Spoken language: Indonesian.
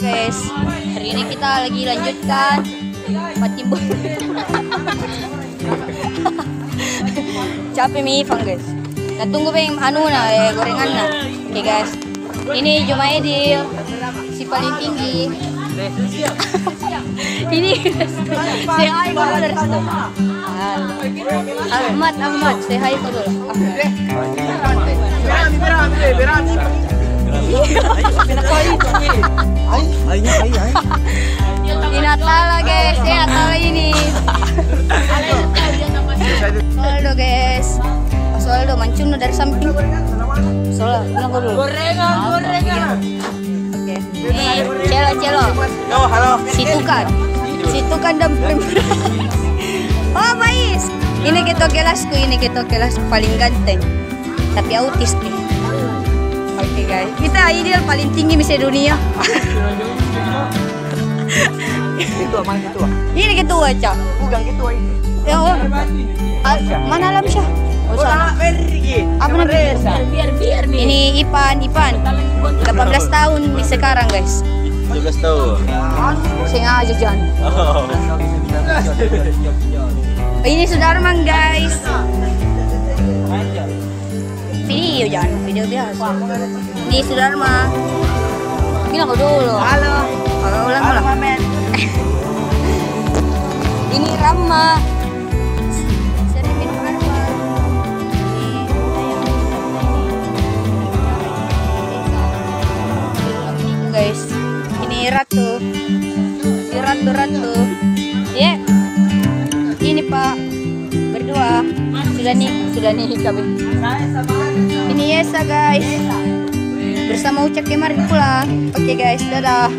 guys. Hari ini kita lagi lanjutkan patimbun. Capek mi Ivang guys. Nah tunggu peng gorengan na. Oke guys. Ini Jumaidil si paling tinggi. Ini say hi dulu dari situ. Ahmad, say hi dulu. Di Natal guys, Natal ini. Soldo guys, Soldo mancung dari samping. Soldo, bilang dulu. Gorengan. Oke, ini Celo. Halo. Situ kan dan oh Bais, ini kelasku paling ganteng, tapi autis nih. Oke guys, kita ideal paling tinggi di dunia. Ketua. Ini ketua Cak. Bukan ketua ini. Ya oh. Mana Alam Syah? Apa namanya? Biar. Ini Ipan. 18 tahun nih sekarang guys. 17 tahun. Sengaja Jan. Ini Sudarman guys. Video biasa. Ini Sudarman. Bilang kau dulu. Halo. Ulang. Ini Rama. Sering minum Rama. Ini guys. Ini Ratu. Si Ratu. Ya. Ini Pak. Berdua. Sudah nih kami. Ini Yesa guys. Bersama Ucap kemarin pula. Oke guys, dadah.